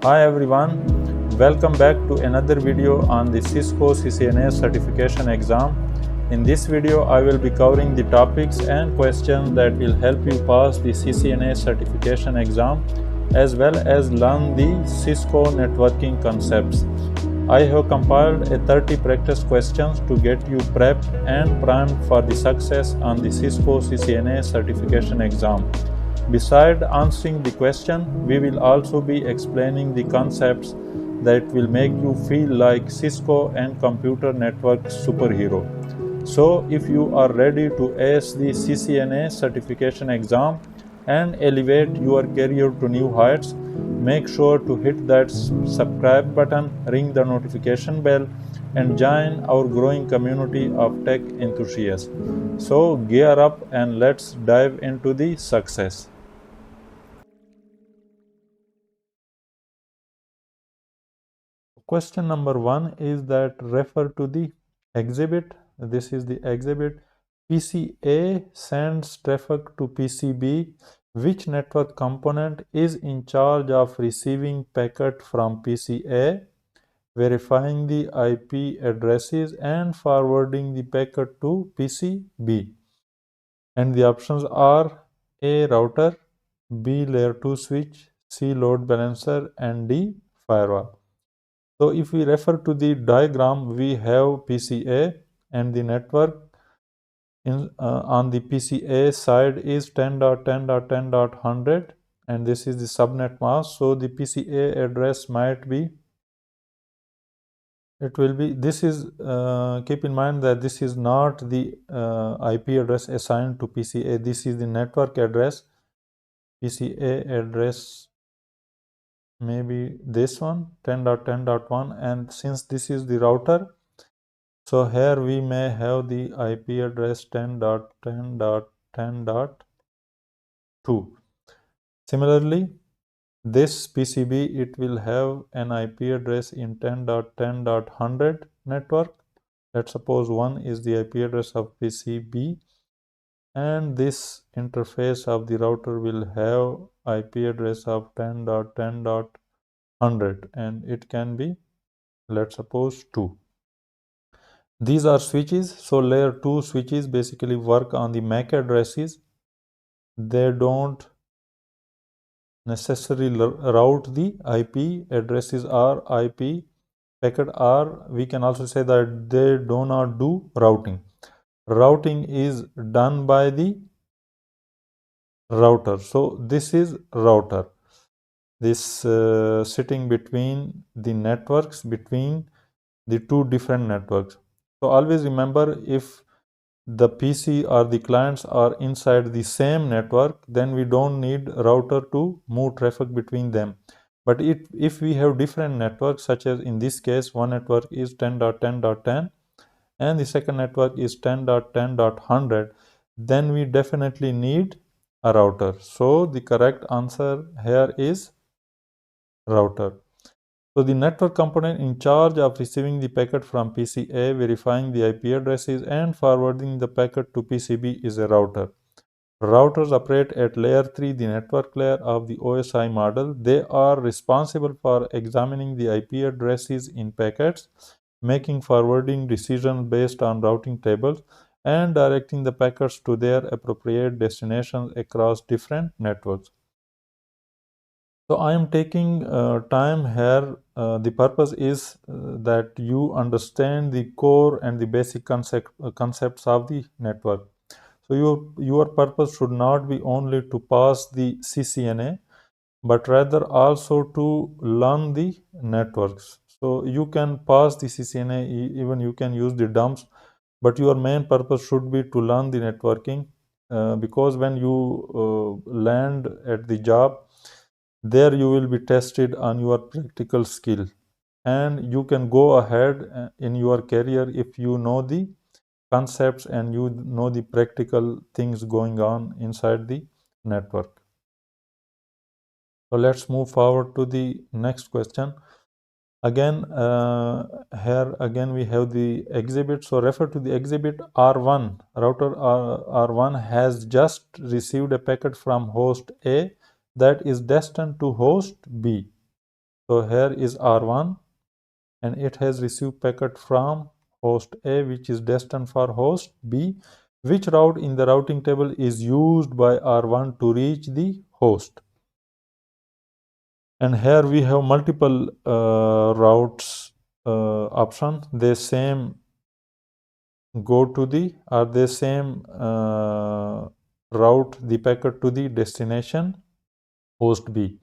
Hi everyone, welcome back to another video on the CISCO CCNA certification exam. In this video, I will be covering the topics and questions that will help you pass the CCNA certification exam as well as learn the CISCO networking concepts. I have compiled a 30 practice questions to get you prepped and primed for the success on the CISCO CCNA certification exam. Besides answering the question, we will also be explaining the concepts that will make you feel like Cisco and computer network superhero. So, if you are ready to ace the CCNA certification exam and elevate your career to new heights, make sure to hit that subscribe button, ring the notification bell, and join our growing community of tech enthusiasts. So, gear up and let's dive into the success. Question number 1 is that refer to the exhibit. This is the exhibit. PCA sends traffic to PCB. Which network component is in charge of receiving packet from PCA, verifying the IP addresses, and forwarding the packet to PCB? And the options are A. Router, B. Layer 2 switch, C. Load balancer, and D. Firewall. So if we refer to the diagram, we have PCA and the network on the PCA side is 10.10.10.100 and this is the subnet mask. So the PCA address might be, it will be, this is, keep in mind that this is not the IP address assigned to PCA. This is the network address. PCA address maybe this one 10.10.1, and since this is the router, so here we may have the IP address 10.10.10.2. Similarly, this PCB, it will have an IP address in 10.10.100 network. Let's suppose 1 is the IP address of PCB, and this interface of the router will have IP address of 10.10.100 and it can be, let's suppose, 2. These are switches. So layer 2 switches basically work on the MAC addresses. They don't necessarily route the IP addresses or IP packet, or we can also say that they do not do routing. Routing is done by the router. So this is router. This sitting between the networks, between the two different networks. So always remember, if the PC or the clients are inside the same network, then we don't need router to move traffic between them. But if we have different networks, such as in this case, one network is 10.10.10 and the second network is 10.10.100, then we definitely need a router. So the correct answer here is router. So the network component in charge of receiving the packet from PCA, verifying the IP addresses, and forwarding the packet to PCB is a router. Routers operate at layer 3, the network layer of the OSI model. They are responsible for examining the IP addresses in packets, making forwarding decisions based on routing tables, and directing the packets to their appropriate destinations across different networks. So I am taking time here. The purpose is that you understand the core and the basic concepts of the network. So your purpose should not be only to pass the CCNA, but rather also to learn the networks. So you can pass the CCNA, even you can use the dumps, but your main purpose should be to learn the networking, because when you land at the job, there you will be tested on your practical skill, and you can go ahead in your career if you know the concepts and you know the practical things going on inside the network. So let's move forward to the next question. Again, here again we have the exhibit. So refer to the exhibit R1. Router R1 has just received a packet from host A that is destined to host B. So here is R1 and it has received packet from host A which is destined for host B. Which route in the routing table is used by R1 to reach the host? And here we have multiple routes option. They same go to the or they same route the packet to the destination host B.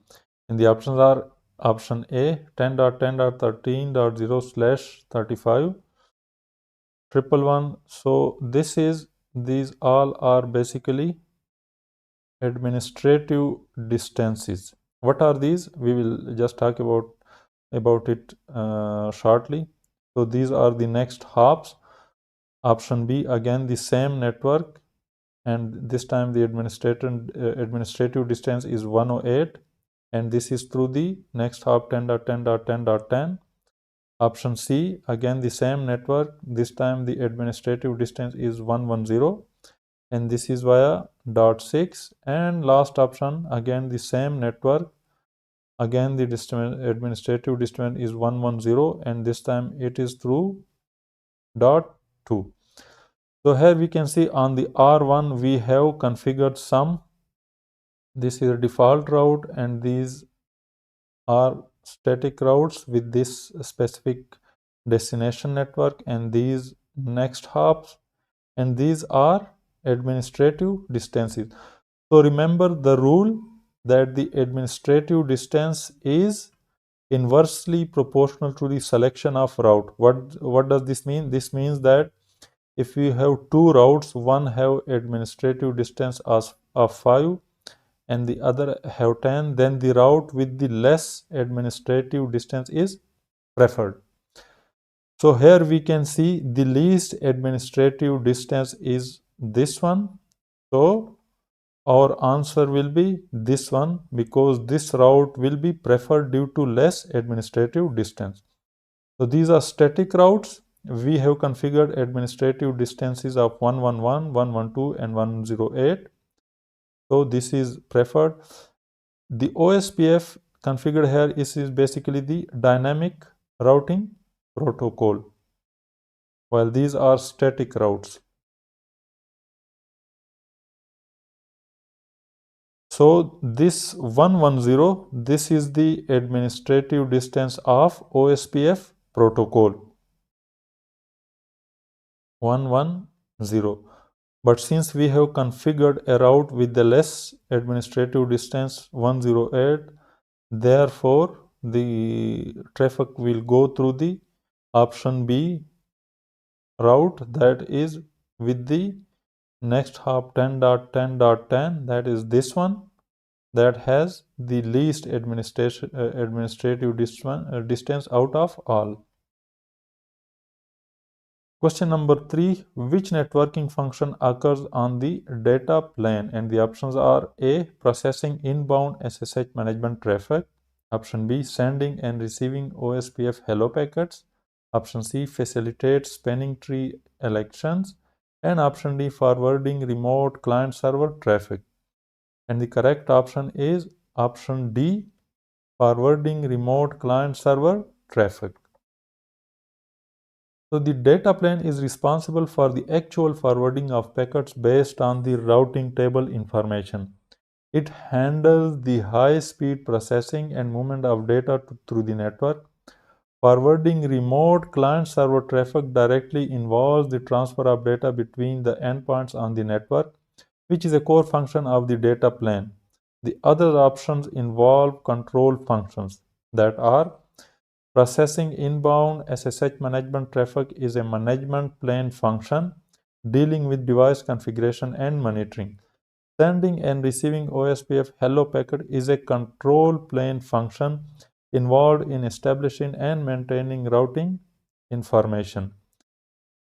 And the options are option A 10.10.13.0/35 111. So these all are basically administrative distances. What are these? We will just talk about it shortly. So these are the next hops. Option B, again the same network, and this time the administrative distance is 108, and this is through the next hop 10.10.10.10. Option C, again the same network, this time the administrative distance is 110, and this is via dot 6. And last option, again the same network, again the administrative distance is 110, and this time it is through dot 2. So here we can see on the R1 we have configured some. This is a default route, and these are static routes with this specific destination network, and these next hops, and these are administrative distances. So remember the rule that the administrative distance is inversely proportional to the selection of route. What does this mean? This means that if we have two routes, one have administrative distance of 5 and the other have 10, then the route with the less administrative distance is preferred. So here we can see the least administrative distance is this one. So our answer will be this one, because this route will be preferred due to less administrative distance. So these are static routes. We have configured administrative distances of 111, 112, and 108. So this is preferred. The OSPF configured here is basically the dynamic routing protocol, while these are static routes. So this 110, this is the administrative distance of OSPF protocol, 110. But since we have configured a route with the less administrative distance 108, therefore the traffic will go through the option B route, that is with the next hop 10.10.10, that is this one, that has the least administrative distance out of all. Question number 3, which networking function occurs on the data plane? And the options are A, processing inbound SSH management traffic. Option B, sending and receiving OSPF hello packets. Option C, facilitates spanning tree elections. And option D, forwarding remote client server traffic. And the correct option is option D, forwarding remote client server traffic. So the data plane is responsible for the actual forwarding of packets based on the routing table information. It handles the high-speed processing and movement of data through the network. Forwarding remote client-server traffic directly involves the transfer of data between the endpoints on the network, which is a core function of the data plane. The other options involve control functions that are processing inbound SSH management traffic is a management plane function dealing with device configuration and monitoring. Sending and receiving OSPF hello packet is a control plane function involved in establishing and maintaining routing information.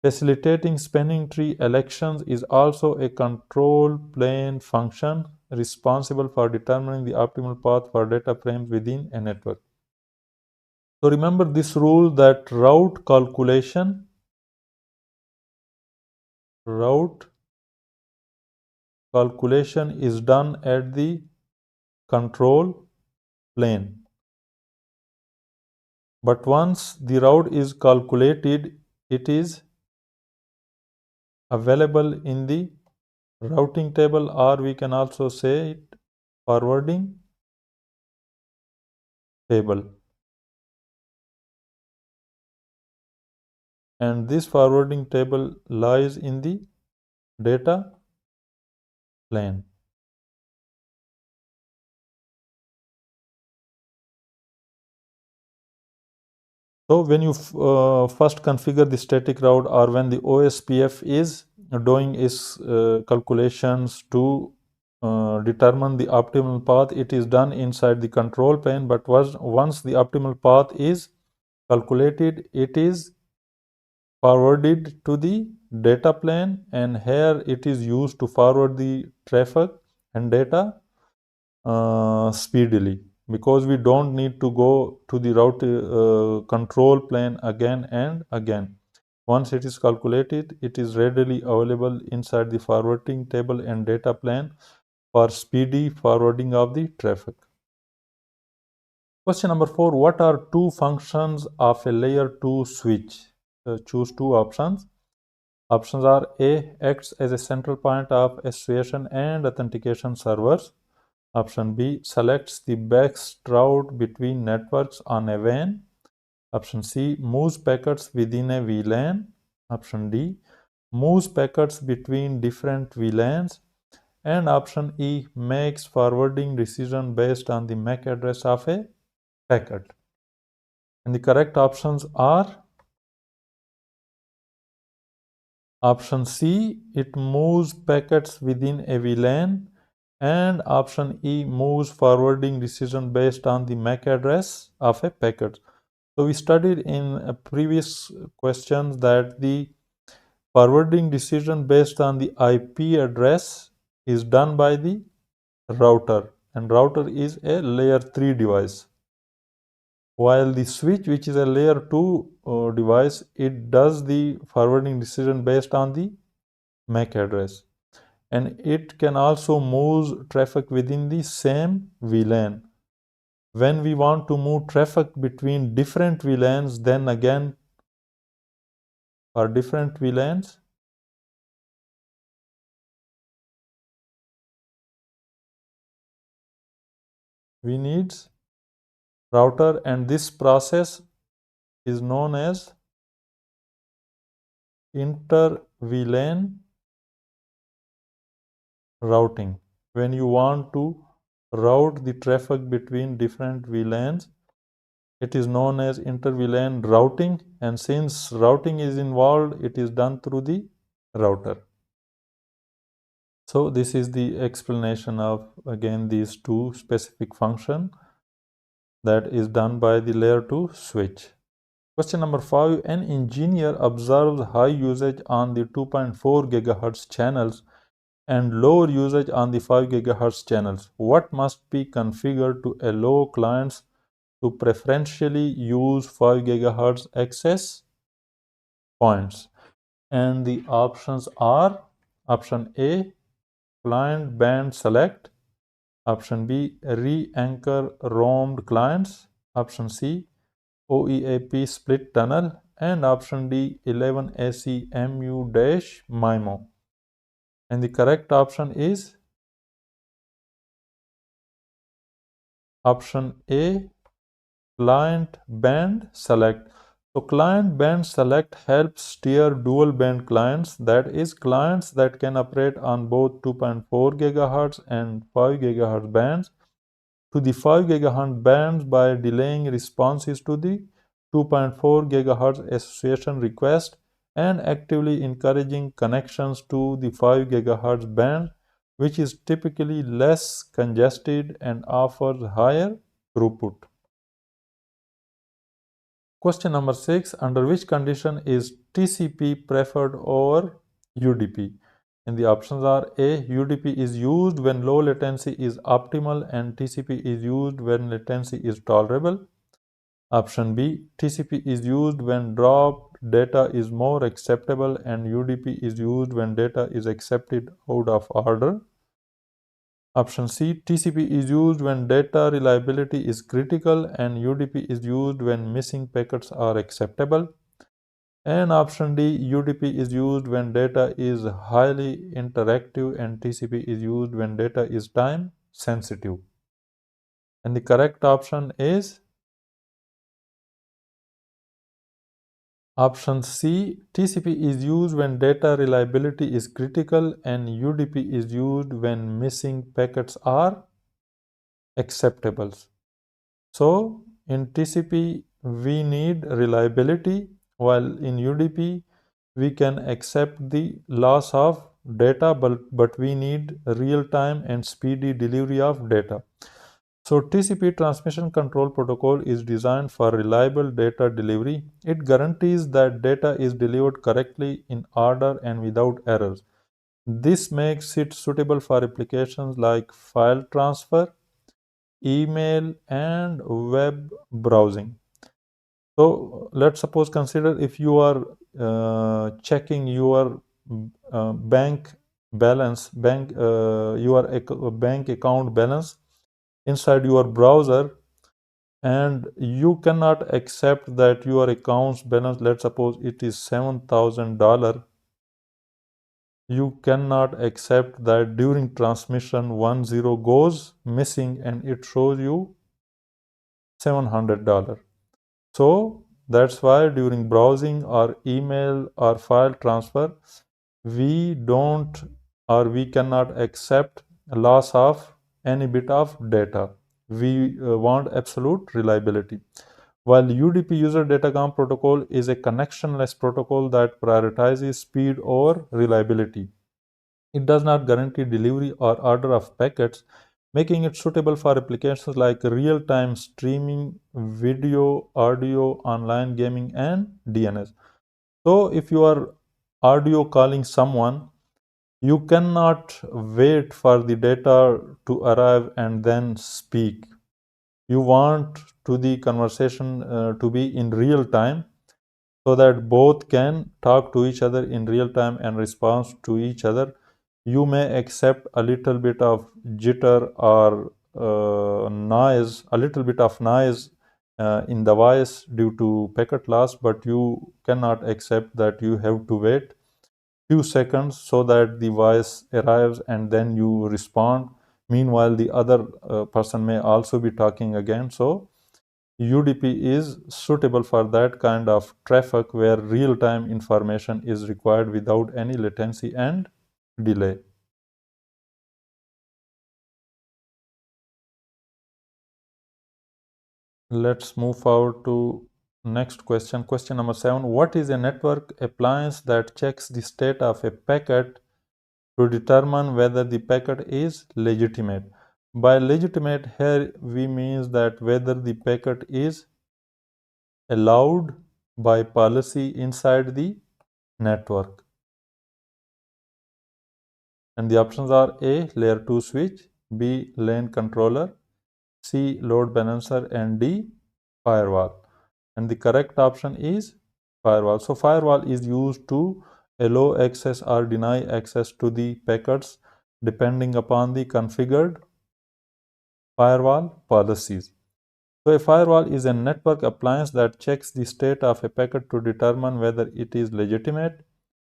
Facilitating spanning tree elections is also a control plane function responsible for determining the optimal path for data frames within a network. So remember this rule that route calculation is done at the control plane. But once the route is calculated, it is available in the routing table, or we can also say it forwarding table. And this forwarding table lies in the data plane. So when you first configure the static route, or when the OSPF is doing its calculations to determine the optimal path, it is done inside the control plane. But once the optimal path is calculated, it is forwarded to the data plane, and here it is used to forward the traffic and data speedily, because we don't need to go to the route control plane again and again. Once it is calculated, it is readily available inside the forwarding table and data plane for speedy forwarding of the traffic. Question number 4. What are two functions of a layer 2 switch? Choose two options. Options are: A, acts as a central point of association and authentication servers. Option B, selects the best route between networks on a WAN. Option C, moves packets within a VLAN. Option D, moves packets between different VLANs. And option E, makes forwarding decision based on the MAC address of a packet. And the correct options are: option C, it moves packets within a VLAN, and option E, moves forwarding decision based on the MAC address of a packet. So we studied in a previous questions that the forwarding decision based on the IP address is done by the router, and router is a layer 3 device, while the switch, which is a layer 2 device, it does the forwarding decision based on the MAC address, and it can also move traffic within the same VLAN. When we want to move traffic between different VLANs, then again for different VLANs, we need router, and this process is known as inter-VLAN routing. When you want to route the traffic between different VLANs, it is known as inter-VLAN routing, and since routing is involved, it is done through the router. So this is the explanation of again these two specific functions that is done by the layer 2 switch. Question number 5. An engineer observes high usage on the 2.4 GHz channels and lower usage on the 5 GHz channels. What must be configured to allow clients to preferentially use 5 GHz access points? And the options are: option A, client band select. Option B, re-anchor roamed clients. Option C, OEAP split tunnel. And option D, 11AC MU-MIMO. And the correct option is option A, client band select. So client band select helps steer dual band clients, that is clients that can operate on both 2.4 GHz and 5 GHz bands, to the 5 GHz bands by delaying responses to the 2.4 GHz association request and actively encouraging connections to the 5 GHz band, which is typically less congested and offers higher throughput. Question number 6. Under which condition is TCP preferred over UDP? And the options are: A, UDP is used when low latency is optimal and TCP is used when latency is tolerable. Option B, TCP is used when dropped data is more acceptable and UDP is used when data is accepted out of order. Option C, TCP is used when data reliability is critical and UDP is used when missing packets are acceptable. And option D, UDP is used when data is highly interactive and TCP is used when data is time sensitive. And the correct option is option C, TCP is used when data reliability is critical and UDP is used when missing packets are acceptable. So in TCP we need reliability, while in UDP we can accept the loss of data, but we need real-time and speedy delivery of data. So TCP transmission control protocol is designed for reliable data delivery. It guarantees that data is delivered correctly in order and without errors. This makes it suitable for applications like file transfer, email, and web browsing. So let's suppose consider if you are checking your bank balance, bank account balance inside your browser, and you cannot accept that your account's balance, let's suppose it is $7,000. You cannot accept that during transmission 10 goes missing and it shows you $700. So that's why during browsing or email or file transfer, we don't or we cannot accept loss of any bit of data. We want absolute reliability. While UDP user datacom protocol is a connectionless protocol that prioritizes speed over reliability. It does not guarantee delivery or order of packets, making it suitable for applications like real-time streaming, video, audio, online gaming, and DNS. So if you are audio calling someone, you cannot wait for the data to arrive and then speak. You want to the conversation to be in real time so that both can talk to each other in real time and respond to each other. You may accept a little bit of jitter or noise, a little bit of noise in the voice due to packet loss, but you cannot accept that you have to wait few seconds so that the voice arrives and then you respond. Meanwhile, the other person may also be talking again. So UDP is suitable for that kind of traffic where real-time information is required without any latency and delay. Let's move forward to next question. Question number 7. What is a network appliance that checks the state of a packet to determine whether the packet is legitimate? By legitimate here we means that whether the packet is allowed by policy inside the network. And the options are A, layer 2 switch, B, lane controller, C, load balancer, and D, firewall. And the correct option is firewall. So firewall is used to allow access or deny access to the packets depending upon the configured firewall policies. So a firewall is a network appliance that checks the state of a packet to determine whether it is legitimate.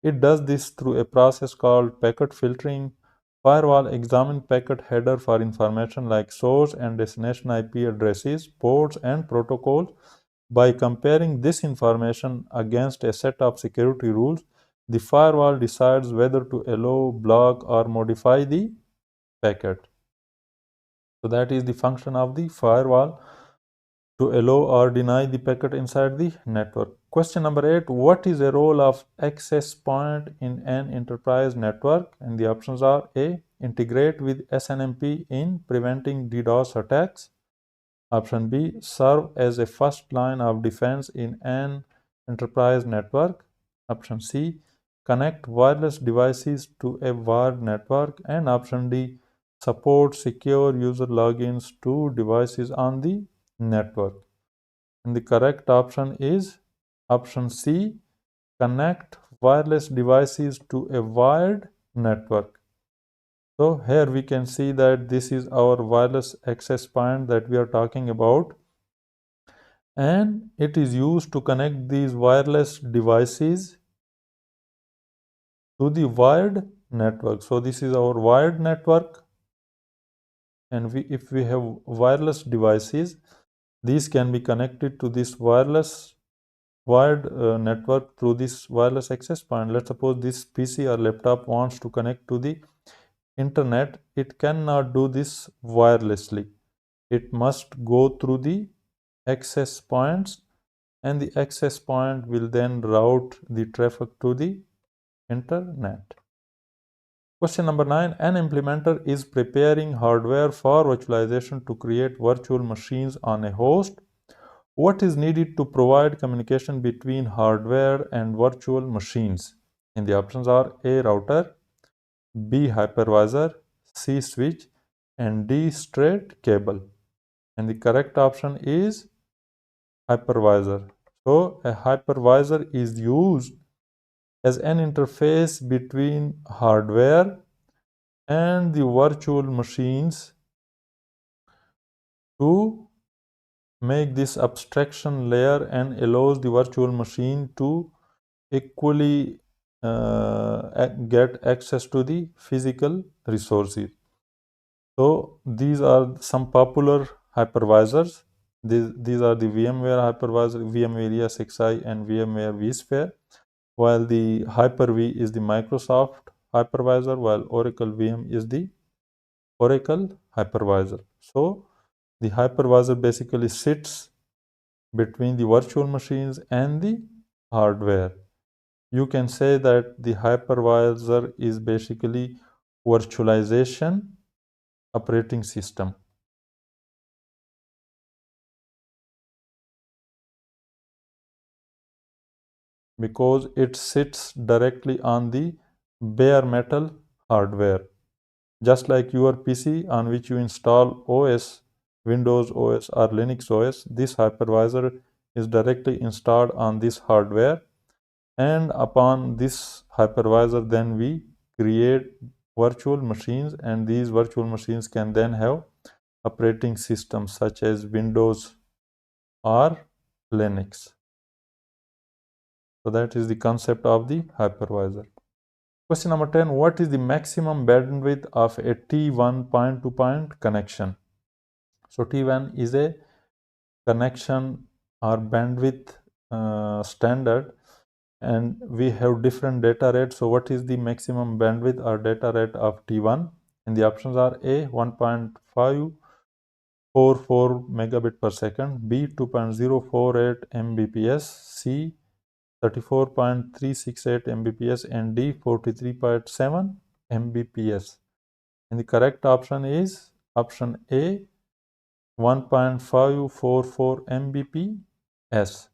It does this through a process called packet filtering. Firewall examine packet header for information like source and destination IP addresses, ports, and protocols. By comparing this information against a set of security rules, the firewall decides whether to allow, block, or modify the packet. So that is the function of the firewall, to allow or deny the packet inside the network. Question number 8. What is the role of access point in an enterprise network? And the options are A, integrate with SNMP in preventing DDoS attacks. Option B, serve as a first line of defense in an enterprise network. Option C, connect wireless devices to a wired network. And option D, support secure user logins to devices on the network. And the correct option is option C, connect wireless devices to a wired network. So here we can see that this is our wireless access point that we are talking about, and it is used to connect these wireless devices to the wired network. So this is our wired network, and if we have wireless devices, these can be connected to this wired network through this wireless access point. Let's suppose this PC or laptop wants to connect to the internet. It cannot do this wirelessly. It must go through the access points, and the access point will then route the traffic to the internet. Question number 9. An implementer is preparing hardware for virtualization to create virtual machines on a host. What is needed to provide communication between hardware and virtual machines? And the options are A. Router, B. Hypervisor, C. Switch, and D. Straight cable. And the correct option is hypervisor. So a hypervisor is used as an interface between hardware and the virtual machines to make this abstraction layer and allows the virtual machine to equally get access to the physical resources. So these are some popular hypervisors. These are the VMware hypervisor, VMware ESXi, and VMware vSphere, while the Hyper-V is the Microsoft hypervisor, while Oracle VM is the Oracle hypervisor. So the hypervisor basically sits between the virtual machines and the hardware. You can say that the hypervisor is basically virtualization operating system, because it sits directly on the bare metal hardware. Just like your PC on which you install OS, Windows OS or Linux OS, this hypervisor is directly installed on this hardware, and upon this hypervisor then we create virtual machines, and these virtual machines can then have operating systems such as Windows or Linux. So that is the concept of the hypervisor. Question number 10. What is the maximum bandwidth of a T1 point-to-point connection? So T1 is a connection or bandwidth standard, and we have different data rates. So what is the maximum bandwidth or data rate of T1? And the options are A. 1.544 megabit per second, B. 2.048 mbps, C. 34.368 mbps, and D. 43.7 mbps. And the correct option is option A. 1.544 mbps.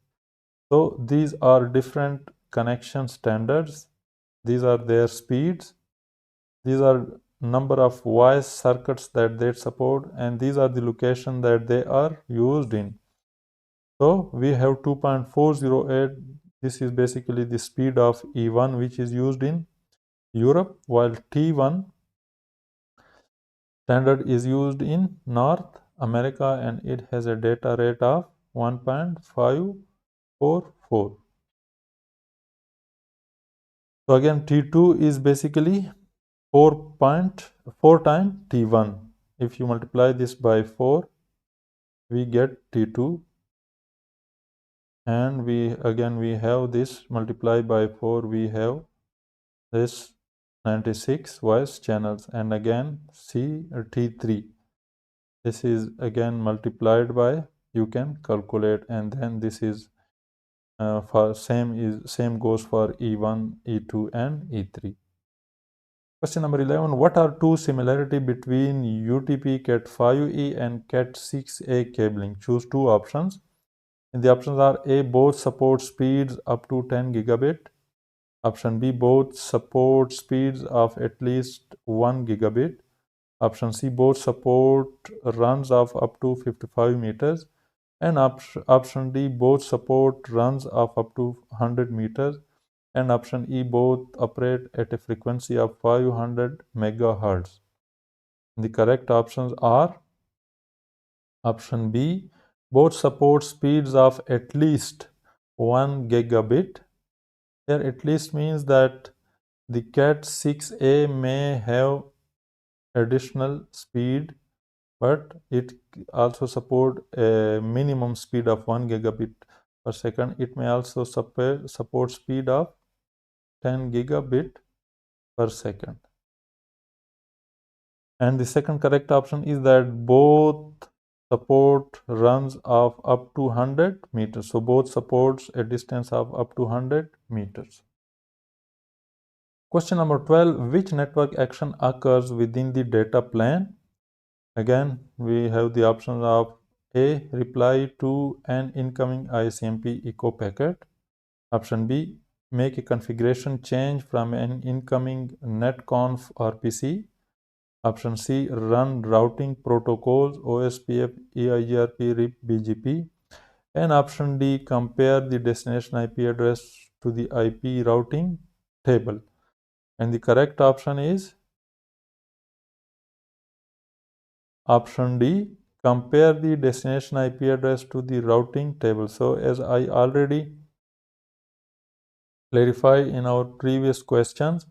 So these are different connection standards. These are their speeds. These are number of voice circuits that they support, and these are the location that they are used in. So we have 2.408. This is basically the speed of E1 which is used in Europe, while T1 standard is used in North America, and it has a data rate of 1.544. So again, T2 is basically 4.4 times T1. If you multiply this by 4, we get T2, and we have this multiplied by 4, we have this 96 voice channels, and again T3. This is again multiplied by, you can calculate, and then this is for same goes for E1, E2, and E3. Question number 11. What are two similarity between UTP Cat5e and Cat6a cabling? Choose two options. And the options are A. Both support speeds up to 10 gigabit. Option B. Both support speeds of at least 1 gigabit. Option C. Both support runs of up to 55 meters. And option D. Both support runs of up to 100 meters. And option E. Both operate at a frequency of 500 megahertz. The correct options are option B, both support speeds of at least 1 gigabit. Here at least means that the Cat 6a may have additional speed, but it also support a minimum speed of 1 gigabit per second. It may also support speed of 10 gigabit per second. And the second correct option is that both support runs of up to 100 meters. So both supports a distance of up to 100 meters. Question number 12, which network action occurs within the data plane? Again, we have the options of A, reply to an incoming ICMP echo packet. Option B, make a configuration change from an incoming netconf or PC. Option C, run routing protocols OSPF, EIGRP, RIP, BGP. And option D, compare the destination IP address to the IP routing table. And the correct option is option D, compare the destination IP address to the routing table. So as I already clarified in our previous questions,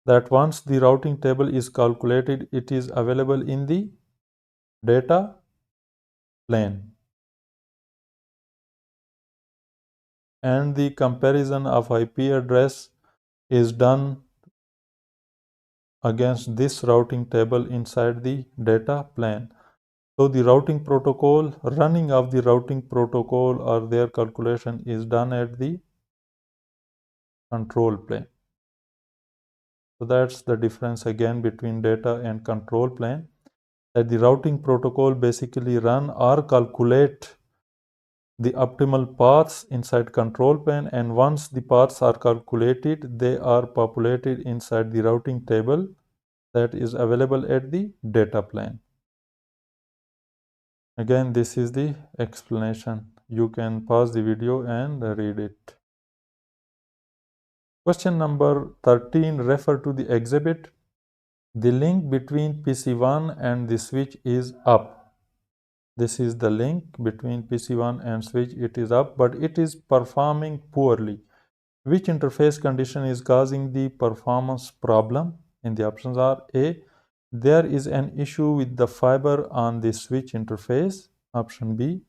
that once the routing table is calculated, it is available in the data plane. And the comparison of IP address is done against this routing table inside the data plane. So the routing protocol, running of the routing protocol or their calculation is done at the control plane. So that's the difference again between data and control plane, that the routing protocol basically run or calculate the optimal paths inside control plane, and once the paths are calculated, they are populated inside the routing table that is available at the data plane. Again, this is the explanation. You can pause the video and read it. Question number 13, refer to the exhibit. The link between PC1 and the switch is up. This is the link between PC1 and switch. It is up, but it is performing poorly. Which interface condition is causing the performance problem? And the options are A, there is an issue with the fiber on the switch interface. Option B,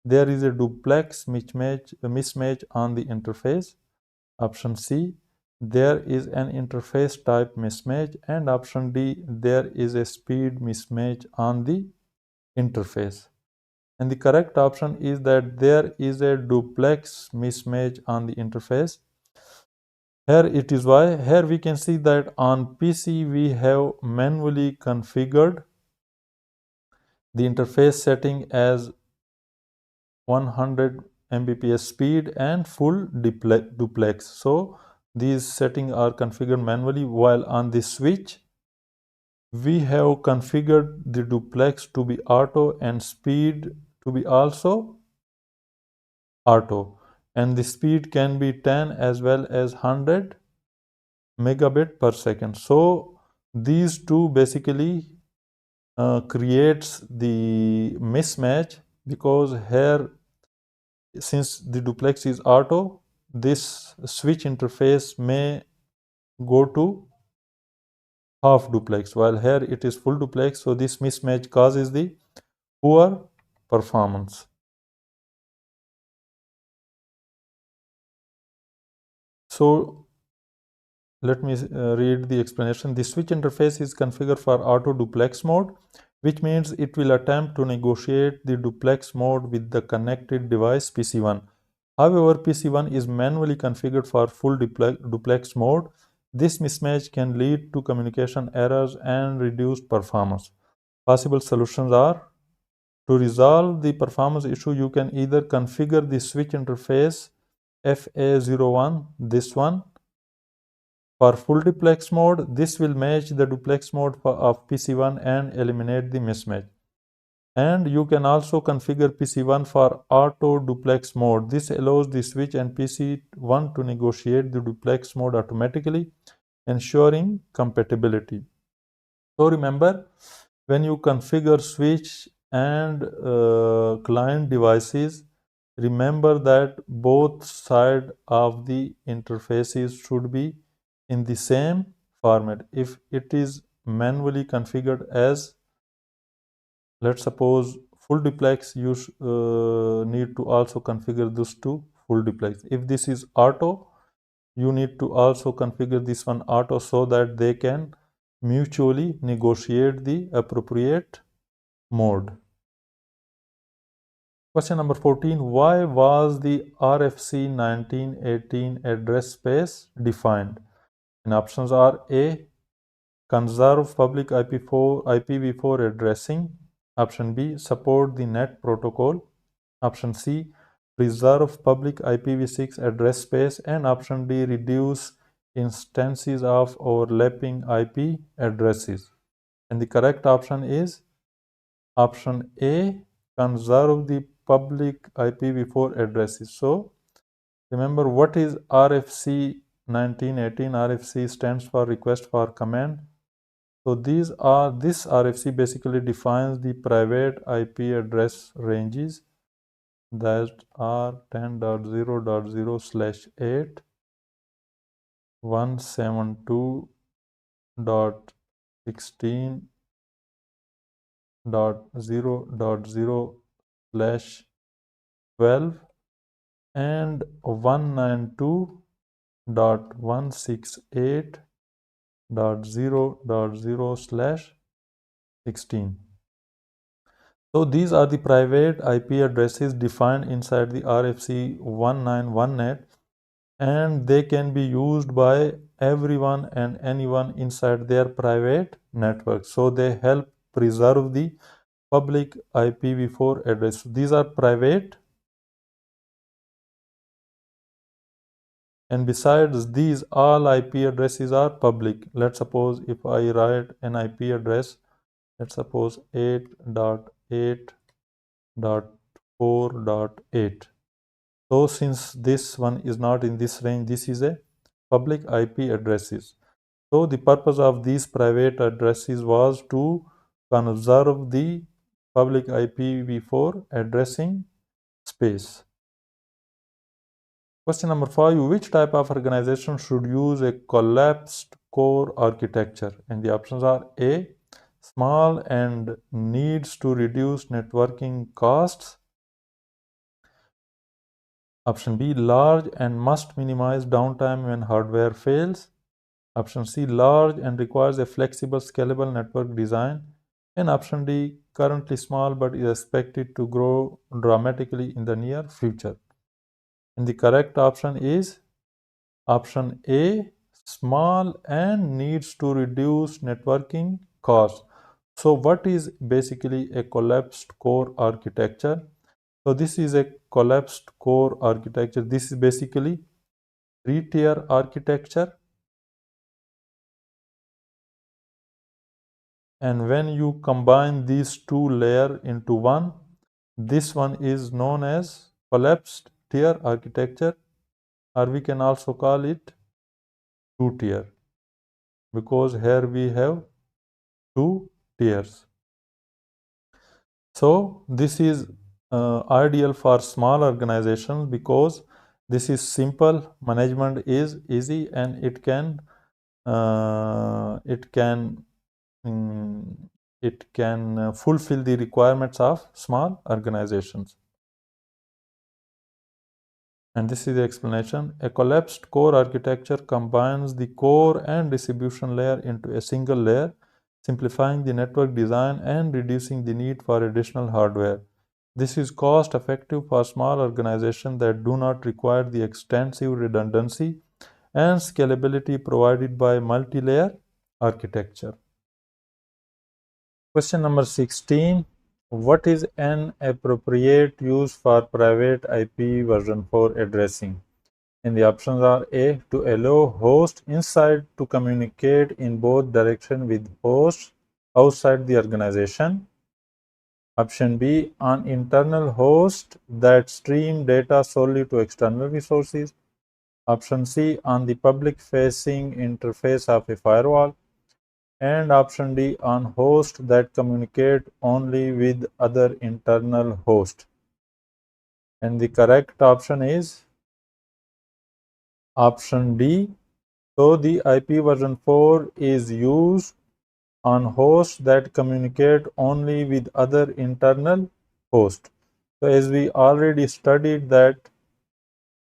there is a duplex mismatch on the interface. Option C, there is an interface type mismatch. And option D, there is a speed mismatch on the interface. And the correct option is that there is a duplex mismatch on the interface. Here it is why. Here we can see that on PC we have manually configured the interface setting as 100 Mbps speed and full duplex. So these settings are configured manually, while on the switch we have configured the duplex to be auto and speed to be also auto, and the speed can be 10 as well as 100 megabit per second. So these two basically creates the mismatch, because here, since the duplex is auto, this switch interface may go to half duplex, while here it is full duplex. So this mismatch causes the poor performance. So let me read the explanation. The switch interface is configured for auto duplex mode, which means it will attempt to negotiate the duplex mode with the connected device PC1. However, PC1 is manually configured for full duplex mode. This mismatch can lead to communication errors and reduced performance. Possible solutions are: to resolve the performance issue, you can either configure the switch interface FA01, this one, for full duplex mode. This will match the duplex mode of PC1 and eliminate the mismatch. And you can also configure PC1 for auto duplex mode. This allows the switch and PC1 to negotiate the duplex mode automatically, ensuring compatibility. So remember, When you configure switch and client devices, remember that both sides of the interfaces should be in the same format. If it is manually configured as, let's suppose, full duplex, you need to also configure this to full duplex. If this is auto, you need to also configure this one auto so that they can mutually negotiate the appropriate mode. Question number 14. Why was the RFC 1918 address space defined? And options are A. Conserve public IPv4 addressing. Option B. Support the NET protocol. Option C. Preserve public IPv6 address space. And option D. Reduce instances of overlapping IP addresses. And the correct option is option A. Conserve the public IPv4 addresses. So remember, what is RFC 1918? RFC stands for request for command. So this RFC basically defines the private IP address ranges that are 10.0.0/8, 172.16.0.0/12 and 192.168.0.0/16. So these are the private IP addresses defined inside the RFC 191 net, and they can be used by everyone and anyone inside their private network. So they help preserve the public IPv4 address. These are private, and besides these, all IP addresses are public. Let's suppose if I write an IP address, let's suppose 8.8.4.8. So since this one is not in this range, this is a public IP addresses. So the purpose of these private addresses was to conserve the public IPv4 addressing space. Question number 5. Which type of organization should use a collapsed core architecture? And the options are A. Small and needs to reduce networking costs. Option B. Large and must minimize downtime when hardware fails. Option C. Large and requires a flexible, scalable network design. And option D. Currently small but is expected to grow dramatically in the near future. And the correct option is option A. Small and needs to reduce networking costs. So what is basically a collapsed core architecture? So this is a collapsed core architecture. This is basically three-tier architecture. And when you combine these two layers into one, this one is known as collapsed tier architecture, or we can also call it two-tier, because here we have two tiers. So this is ideal for small organizations because this is simple, management is easy, and it can fulfill the requirements of small organizations. And this is the explanation. A collapsed core architecture combines the core and distribution layer into a single layer, simplifying the network design and reducing the need for additional hardware. This is cost effective for small organizations that do not require the extensive redundancy and scalability provided by multi-layer architecture. Question number 16. What is an appropriate use for private IP version 4 addressing? And the options are A. To allow host inside to communicate in both directions with hosts outside the organization. Option B. On internal host that stream data solely to external resources. Option C. On the public facing interface of a firewall. and option D, on hosts that communicate only with other internal hosts. And the correct option is option D. So the IP version 4 is used on hosts that communicate only with other internal hosts. So as we already studied that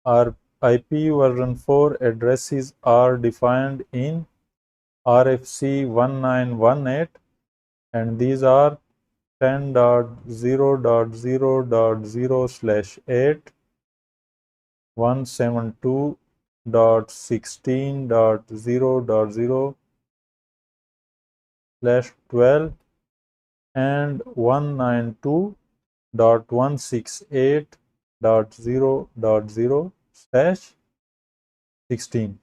our IP version 4 addresses are defined in RFC 1918, and these are 10.0.0.0/8, 172.16.0.0/12, and 192.168.0.0/16.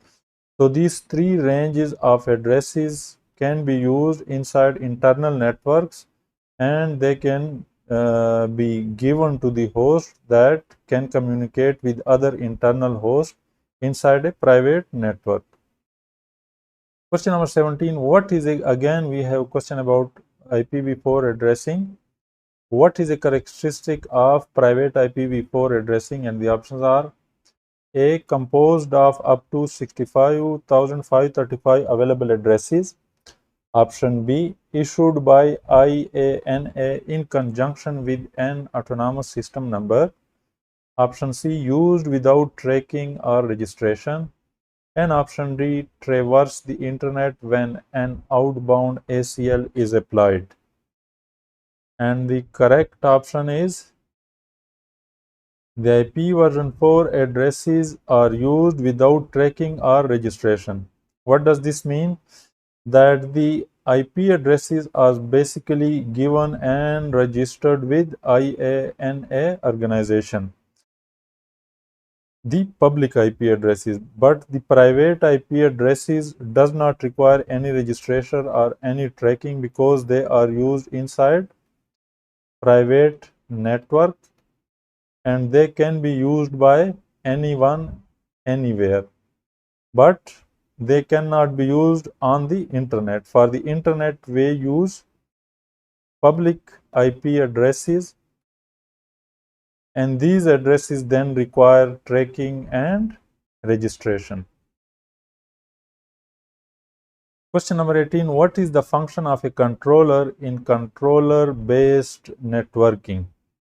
So these three ranges of addresses can be used inside internal networks, and they can be given to the host that can communicate with other internal hosts inside a private network. Question number 17. What is again we have question about IPv4 addressing. What is a characteristic of private IPv4 addressing? And the options are A, composed of up to 65,535 available addresses. Option B, issued by IANA in conjunction with an autonomous system number. Option C, used without tracking or registration. And option D, traverse the internet when an outbound ACL is applied. And the correct option is the IP version 4 addresses are used without tracking or registration. What does this mean? That the IP addresses are basically given and registered with IANA organization, the public IP addresses, but the private IP addresses does not require any registration or any tracking because they are used inside private network, and they can be used by anyone anywhere, but they cannot be used on the internet. For the internet, we use public IP addresses, and these addresses then require tracking and registration. Question number 18. What is the function of a controller in controller-based networking?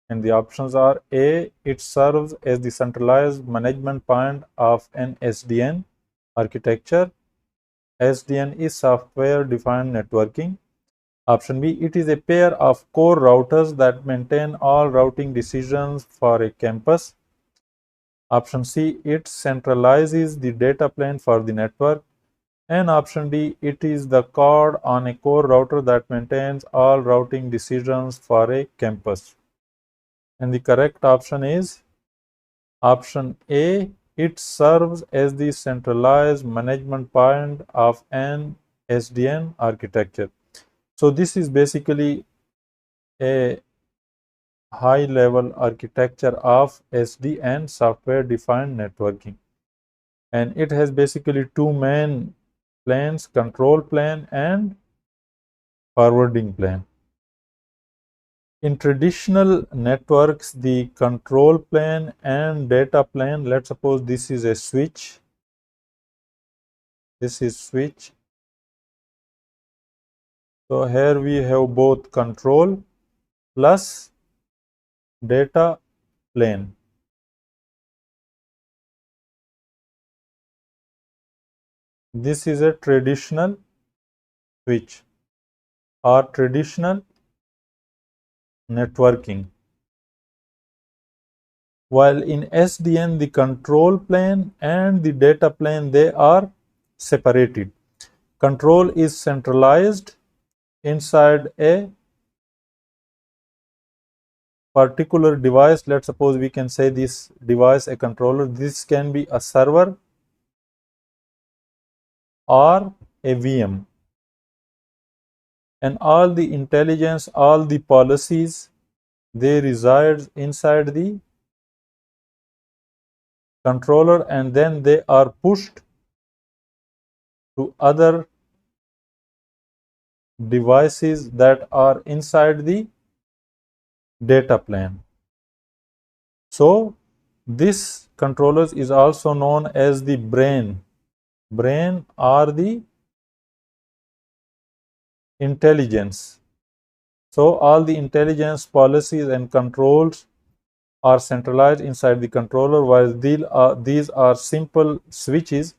And the options are A, it serves as the centralized management point of an SDN architecture. SDN is software-defined networking. Option B, it is a pair of core routers that maintain all routing decisions for a campus. Option C, it centralizes the data plane for the network. And option D, it is the card on a core router that maintains all routing decisions for a campus. And the correct option is option A, it serves as the centralized management point of an SDN architecture. So this is basically a high level architecture of SDN, software defined networking, and it has basically two main planes, control plane and forwarding plane. In traditional networks, the control plane and data plane, let's suppose this is a switch, this is switch. So here we have both control plus data plane. This is a traditional switch or traditional networking. While in SDN, the control plane and the data plane, they are separated. Control is centralized inside a particular device. Let's suppose we can say this device a controller. This can be a server or a VM. And all the intelligence, all the policies, they reside inside the controller, and then they are pushed to other devices that are inside the data plane. So this controllers is also known as the brain. Brain or the intelligence. So all the intelligence policies and controls are centralized inside the controller, while these are simple switches,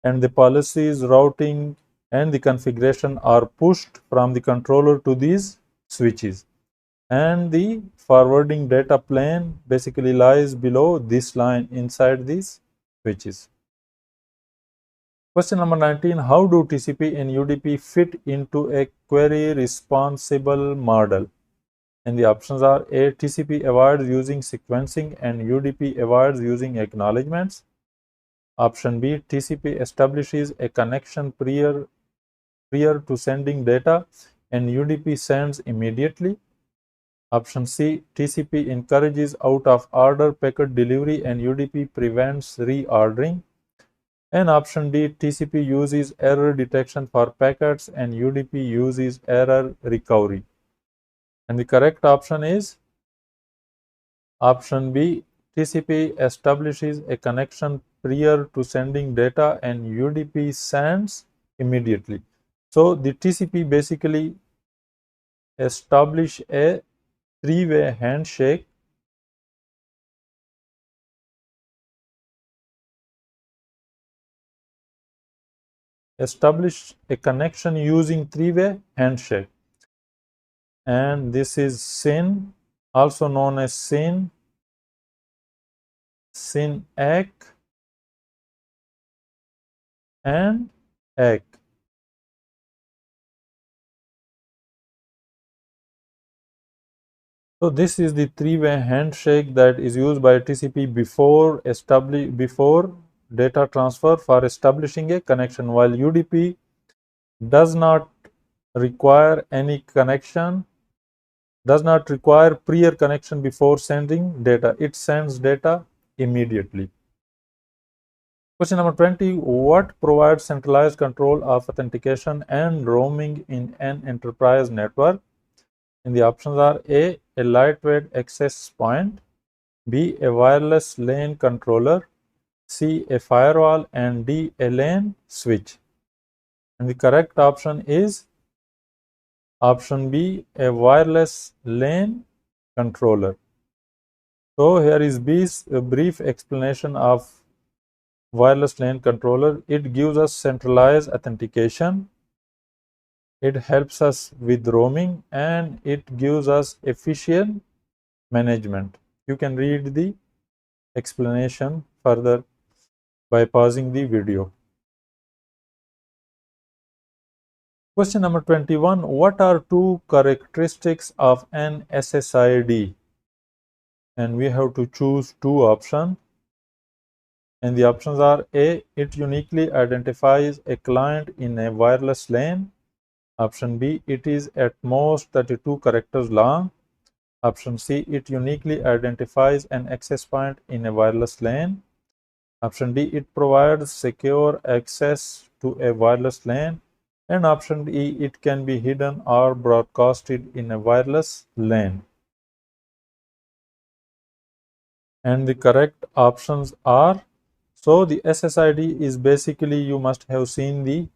and the policies, routing, and the configuration are pushed from the controller to these switches. And the forwarding data plane basically lies below this line inside these switches. Question number 19. How do TCP and UDP fit into a query responsible model? And the options are A. TCP avoids using sequencing and UDP avoids using acknowledgements. Option B. TCP establishes a connection prior to sending data and UDP sends immediately. Option C. TCP encourages out-of-order packet delivery and UDP prevents reordering. And option D. TCP uses error detection for packets and UDP uses error recovery. And the correct option is option B. TCP establishes a connection prior to sending data and UDP sends immediately. So the TCP basically establish a three-way handshake a connection using three-way handshake, and this is SYN, also known as SYN, SYN-ACK, and ACK. So this is the three-way handshake that is used by TCP before data transfer for establishing a connection, while UDP does not require any connection, does not require prior connection before sending data. It sends data immediately. Question number 20. What provides centralized control of authentication and roaming in an enterprise network? And the options are A. A lightweight access point, B. A wireless LAN controller, C. A firewall, and D. A LAN switch. And the correct option is option B. A wireless LAN controller. So here is B's a brief explanation of wireless LAN controller. It gives us centralized authentication, it helps us with roaming, and it gives us efficient management. You can read the explanation further by pausing the video. Question number 21. What are two characteristics of an SSID? And we have to choose two options. And the options are A. It uniquely identifies a client in a wireless LAN. Option B. It is at most 32 characters long. Option C. It uniquely identifies an access point in a wireless LAN. Option D. It provides secure access to a wireless LAN. And option E. It can be hidden or broadcasted in a wireless LAN. And the correct options are, so the SSID is basically, you must have seen the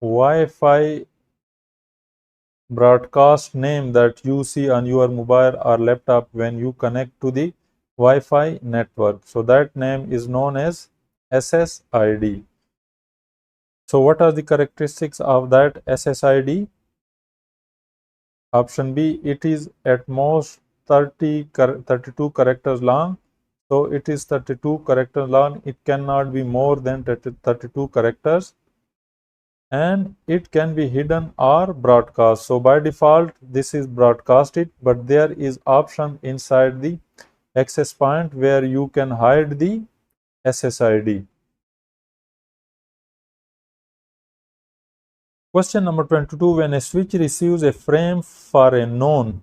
Wi-Fi broadcast name that you see on your mobile or laptop when you connect to the Wi-Fi network. So that name is known as SSID. So what are the characteristics of that SSID? Option B, it is at most 32 characters long. So it is 32 characters long. It cannot be more than 32 characters. And it can be hidden or broadcast. So by default, this is broadcasted, but there is option inside the access point where you can hide the SSID. Question number 22. When a switch receives a frame for a known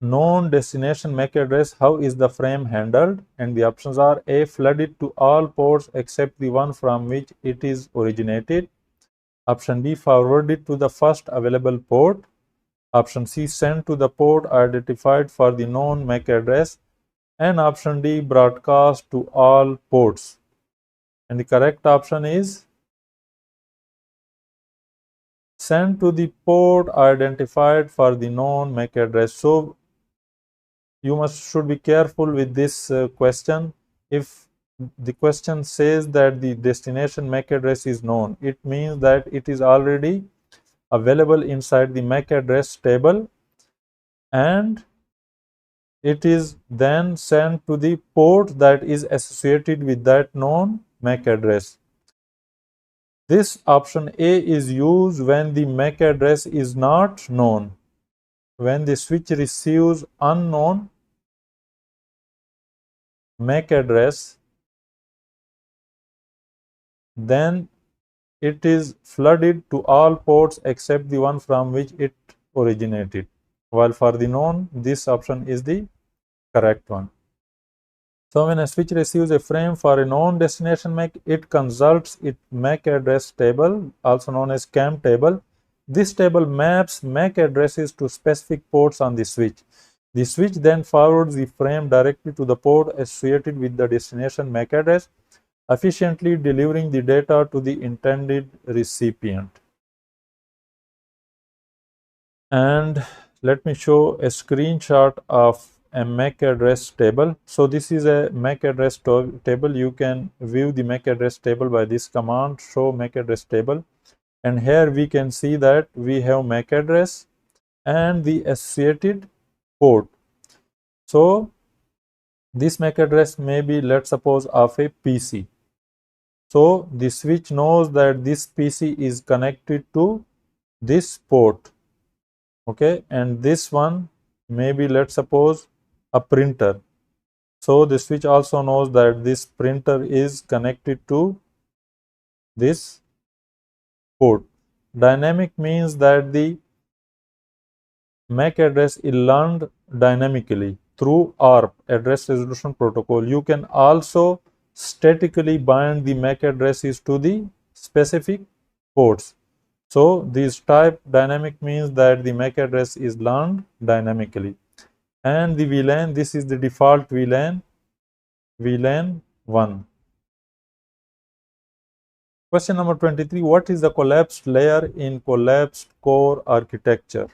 known destination MAC address, how is the frame handled? And the options are: A, flooded to all ports except the one from which it is originated. Option B, forwarded to the first available port. Option C, sent to the port identified for the known MAC address. And option D, broadcast to all ports. And the correct option is sent to the port identified for the known MAC address. So you should be careful with this question. If the question says that the destination MAC address is known, it means that it is already available inside the MAC address table, and it is then sent to the port that is associated with that known MAC address. This option A is used when the MAC address is not known. When the switch receives unknown MAC address, then it is flooded to all ports except the one from which it originated. While for the known, this option is the correct one. So when a switch receives a frame for a known destination MAC, it consults its MAC address table, also known as CAM table. This table maps MAC addresses to specific ports on the switch. The switch then forwards the frame directly to the port associated with the destination MAC address, efficiently delivering the data to the intended recipient. And let me show a screenshot of a MAC address table. So this is a MAC address table. You can view the MAC address table by this command, show MAC address table. And here we can see that we have MAC address and the associated port. So this MAC address may be, let's suppose, of a PC. So the switch knows that this PC is connected to this port. Okay, and this one maybe, let's suppose, a printer. So the switch also knows that this printer is connected to this port. Dynamic means that the MAC address is learned dynamically through ARP, address resolution protocol. You can also statically bind the MAC addresses to the specific ports. So this type dynamic means that the MAC address is learned dynamically. And the VLAN, this is the default VLAN, VLAN 1. Question number 23, what is the collapsed layer in collapsed core architecture?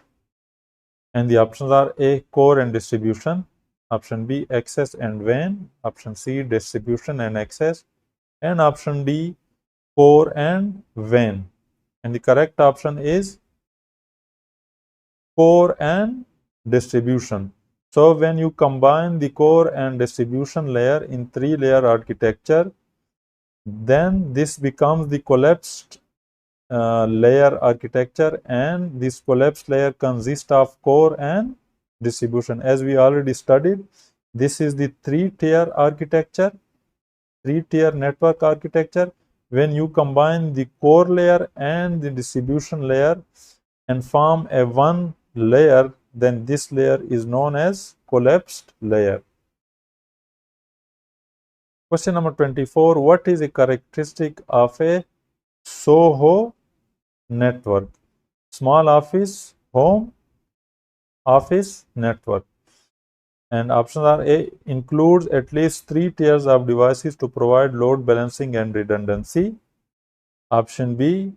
And the options are: A, core and distribution. Option B, access and WAN. Option C, distribution and access. And option D, core and WAN. And the correct option is core and distribution. So when you combine the core and distribution layer in 3-layer architecture, then this becomes the collapsed layer architecture, and this collapsed layer consists of core and distribution. As we already studied, this is the 3-tier architecture, 3-tier network architecture. When you combine the core layer and the distribution layer and form a one layer, then this layer is known as collapsed layer. Question number 24, what is a characteristic of a SOHO network? Small office, home, office network. And options are: A, includes at least 3 tiers of devices to provide load balancing and redundancy. Option B,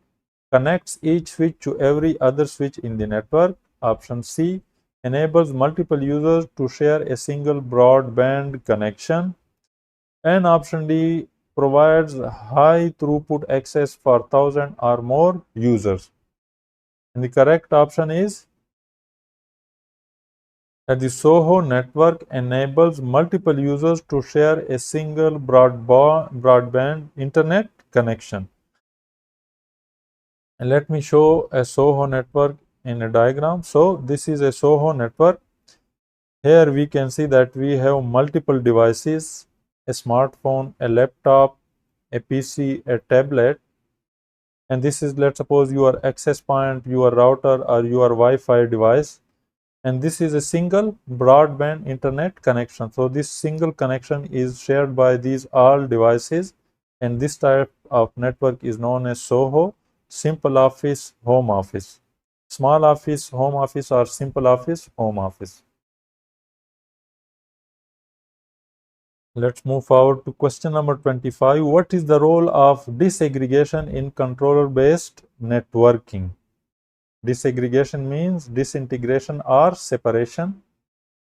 connects each switch to every other switch in the network. Option C, enables multiple users to share a single broadband connection. And option D, provides high throughput access for 1,000 or more users. And the correct option is that the SOHO network enables multiple users to share a single broadband internet connection. And let me show a SOHO network in a diagram. So this is a SOHO network. Here we can see that we have multiple devices: a smartphone, a laptop, a PC, a tablet. And this is, let's suppose, your access point, your router, or your Wi-Fi device. And this is a single broadband internet connection. So this single connection is shared by these all devices, and this type of network is known as SOHO, simple office, home office. Small office, home office, or simple office, home office. Let's move forward to question number 25. What is the role of disaggregation in controller-based networking? Disaggregation means disintegration or separation.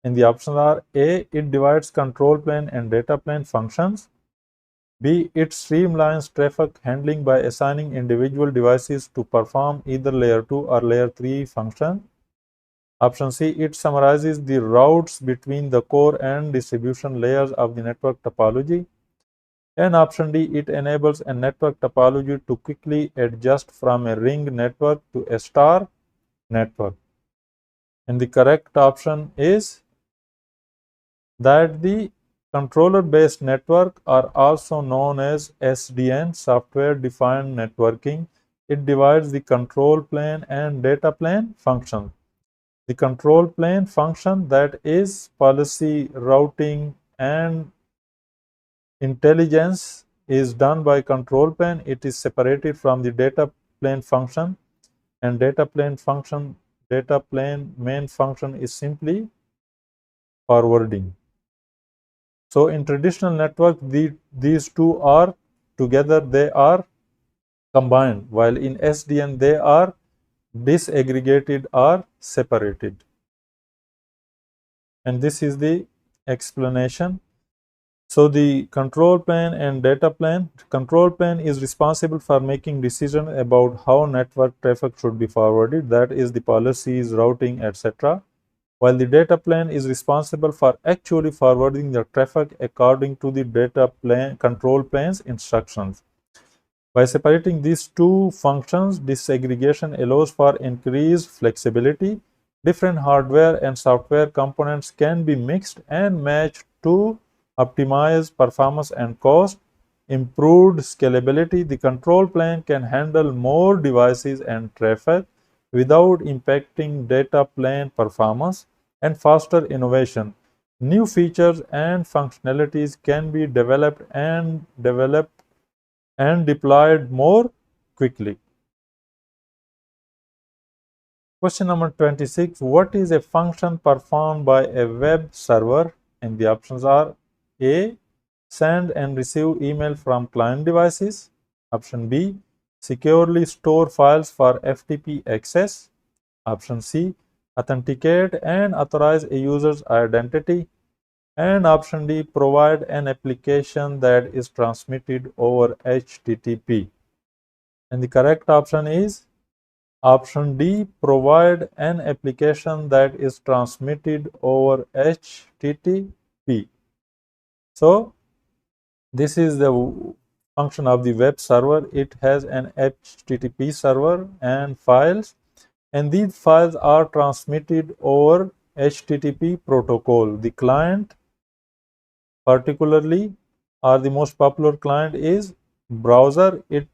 And the options are A, it divides control plane and data plane functions. B, it streamlines traffic handling by assigning individual devices to perform either layer 2 or layer 3 function. Option C, it summarizes the routes between the core and distribution layers of the network topology. And option D, it enables a network topology to quickly adjust from a ring network to a star network. And the correct option is that the controller-based network are also known as SDN, software-defined networking. It divides the control plane and data plane function. The control plane function, that is policy, routing, and intelligence, is done by control plane. It is separated from the data plane function, and data plane main function is simply forwarding. So in traditional network, these two are together, they are combined, while in SDN they are disaggregated or separated. And this is the explanation. So the control plane and data plane. Control plane is responsible for making decisions about how network traffic should be forwarded, that is the policies, routing, etc. While the data plane is responsible for actually forwarding the traffic according to the data plane control plane's instructions. By separating these two functions, disaggregation allows for increased flexibility. Different hardware and software components can be mixed and matched to optimize performance and cost. Improved scalability, the control plane can handle more devices and traffic without impacting data plane performance. And faster innovation. New features and functionalities can be developed and deployed more quickly. Question number 26. What is a function performed by a web server? And the options are A, send and receive email from client devices. Option B, securely store files for FTP access. Option C, authenticate and authorize a user's identity. And option D, provide an application that is transmitted over HTTP. And the correct option is option D, provide an application that is transmitted over HTTP. So this is the function of the web server. It has an HTTP server and files, and these files are transmitted over HTTP protocol. The client particularly, or the most popular client, is browser. It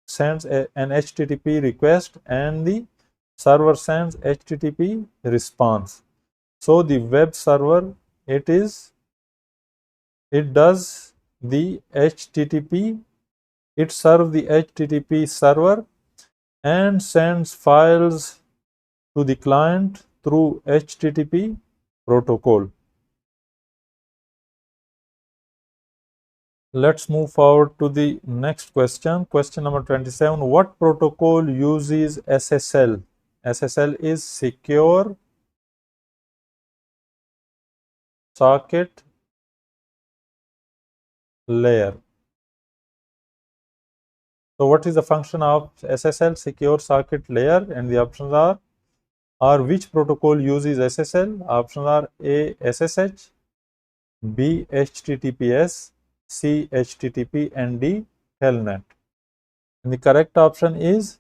sends an HTTP request and the server sends HTTP response. So the web server, it does the HTTP, it serves the HTTP server and sends files to the client through HTTP protocol. Let's move forward to the next question. Question number 27. What protocol uses SSL? SSL is Secure Socket Layer. So what is the function of SSL, Secure Socket Layer? And the options are which protocol uses SSL? Options are A, SSH, B, HTTPS, C, HTTP, and D, Telnet. And the correct option is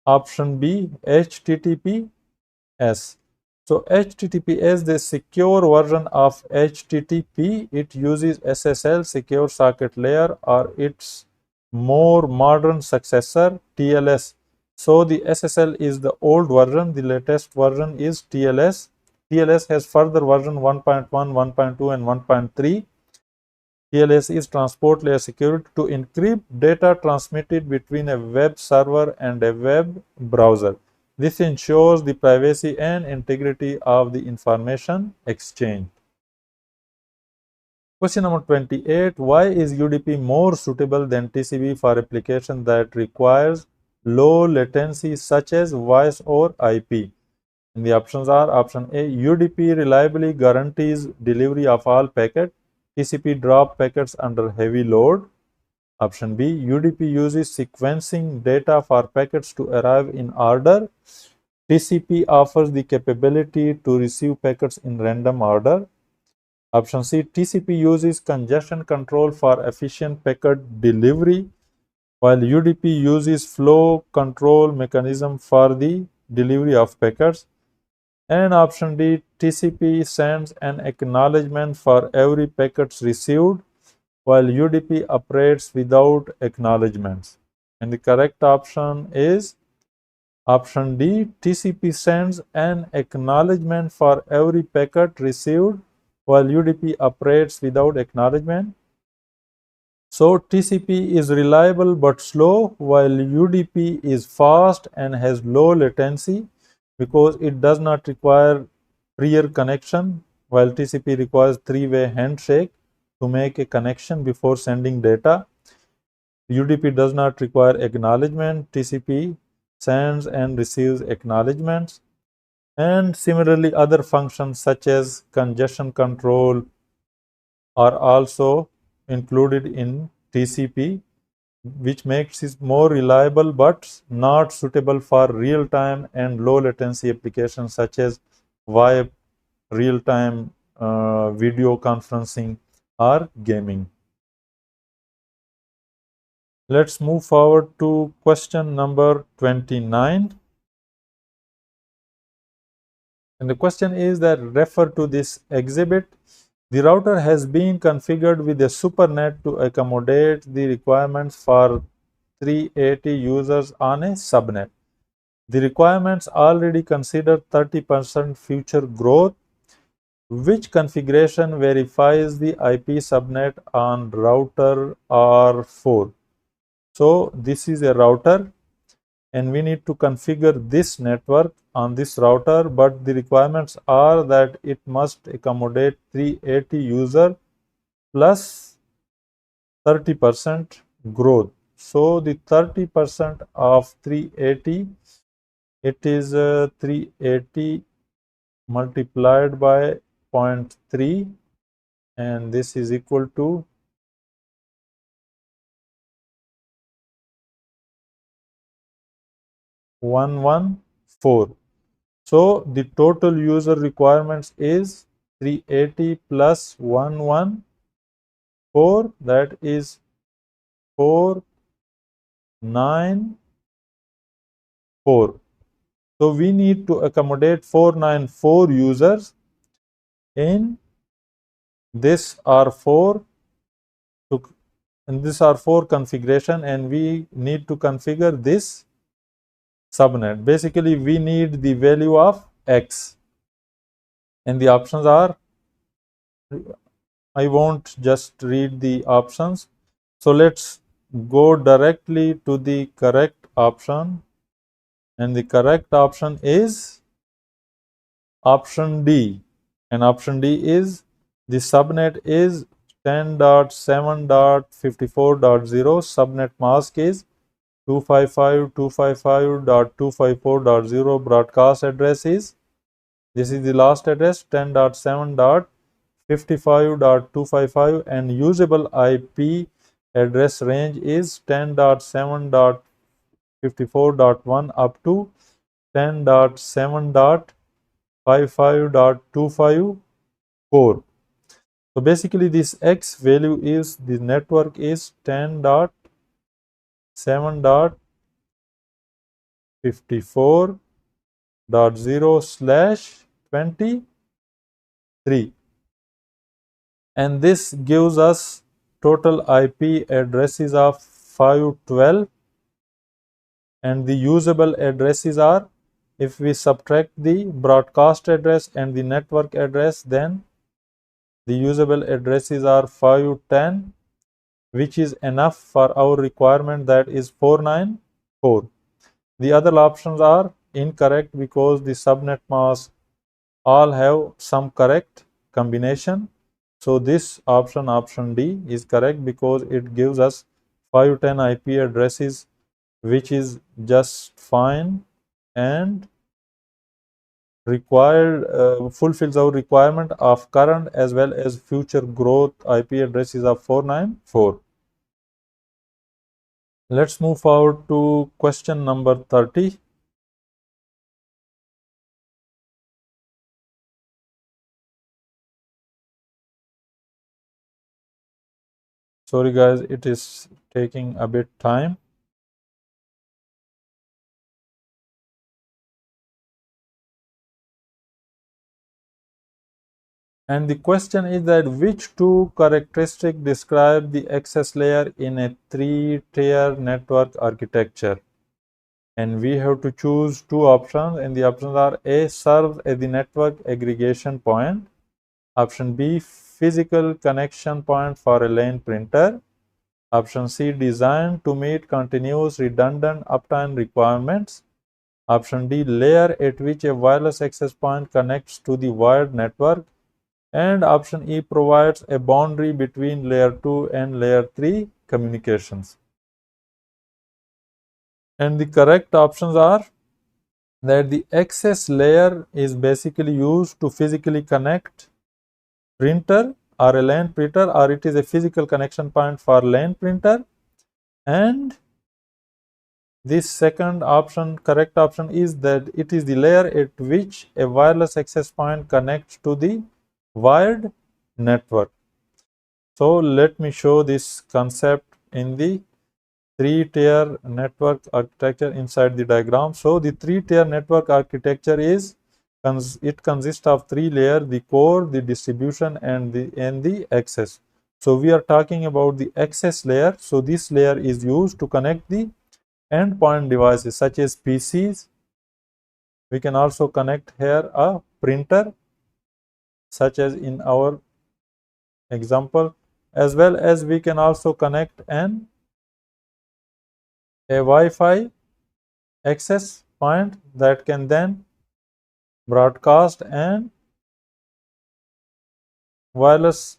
option B, HTTPS. So HTTPS, the secure version of HTTP, it uses SSL, Secure Socket Layer, or its more modern successor, TLS, So the SSL is the old version, the latest version is TLS. TLS has further version 1.1, 1.2 and 1.3. TLS is transport layer security to encrypt data transmitted between a web server and a web browser. This ensures the privacy and integrity of the information exchange. Question number 28. Why is UDP more suitable than TCP for applications that requires low latency such as voice or IP? And the options are option A, UDP reliably guarantees delivery of all packets. TCP drop packets under heavy load. Option B, UDP uses sequencing data for packets to arrive in order. TCP offers the capability to receive packets in random order. Option C, TCP uses congestion control for efficient packet delivery, while UDP uses flow control mechanism for the delivery of packets. And option D, TCP sends an acknowledgement for every packet received, while UDP operates without acknowledgements. And the correct option is option D, TCP sends an acknowledgement for every packet received, while UDP operates without acknowledgement. So TCP is reliable but slow, while UDP is fast and has low latency because it does not require prior connection, while TCP requires three-way handshake to make a connection before sending data. UDP does not require acknowledgement. TCP sends and receives acknowledgements. And similarly, other functions such as congestion control are also included in TCP, which makes it more reliable but not suitable for real-time and low latency applications such as VoIP, real-time video conferencing, or gaming. Let's move forward to question number 29. And the question is that refer to this exhibit. The router has been configured with a supernet to accommodate the requirements for 380 users on a subnet. The requirements already consider 30% future growth. Which configuration verifies the IP subnet on router R4? So this is a router and we need to configure this network on this router, but the requirements are that it must accommodate 380 user plus 30% growth. So the 30% of 380, it is 380 multiplied by 0.3, and this is equal to 114. So the total user requirements is 380 plus 114, that is 494. So we need to accommodate 494 users in this R4 in this R4 configuration, and we need to configure this subnet. Basically, we need the value of X, and the options are, I won't just read the options. So let's go directly to the correct option, and the correct option is option D. And option D is the subnet is 10.7.54.0. Subnet mask is 255.255.254.0. Broadcast address is, this is the last address, 10.7.55.255, and usable IP address range is 10.7.54.1 up to 10.7.55.254. So basically this X value is, the network is 10.7.54.0/23, and this gives us total IP addresses of 512 And the usable addresses are, if we subtract the broadcast address and the network address, then the usable addresses are 510, which is enough for our requirement, that is 494. The other options are incorrect because the subnet masks all have some correct combination. So this option D is correct because it gives us 510 IP addresses, which is just fine and fulfills our requirement of current as well as future growth IP addresses of 494. Let's move forward to question number 30. Sorry guys, it is taking a bit time. And the question is that which two characteristics describe the access layer in a three-tier network architecture? And we have to choose two options, and the options are: A, serves as the network aggregation point; option B, physical connection point for a LAN printer; option C, designed to meet continuous redundant uptime requirements; option D, layer at which a wireless access point connects to the wired network; and option E, provides a boundary between layer 2 and layer 3 communications. And the correct options are that the access layer is basically used to physically connect printer or a LAN printer, or it is a physical connection point for LAN printer. And this second option, correct option, is that it is the layer at which a wireless access point connects to the wired network. So let me show this concept in the three-tier network architecture inside the diagram. So the three-tier network architecture is, it consists of three layers: the core, the distribution, and the access. So we are talking about the access layer. So this layer is used to connect the endpoint devices such as PCs. We can also connect here a printer, such as in our example, as well as we can also connect a Wi-Fi access point that can then broadcast, and wireless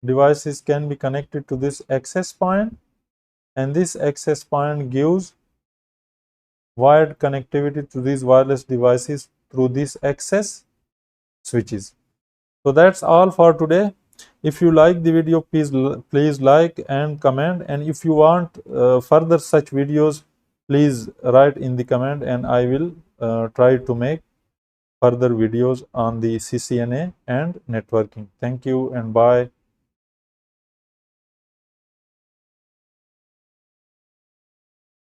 devices can be connected to this access point, and this access point gives wired connectivity to these wireless devices through these access switches. So that's all for today. If you like the video, please like and comment, and if you want further such videos, please write in the comment, and I will try to make further videos on the CCNA and networking. Thank you and bye.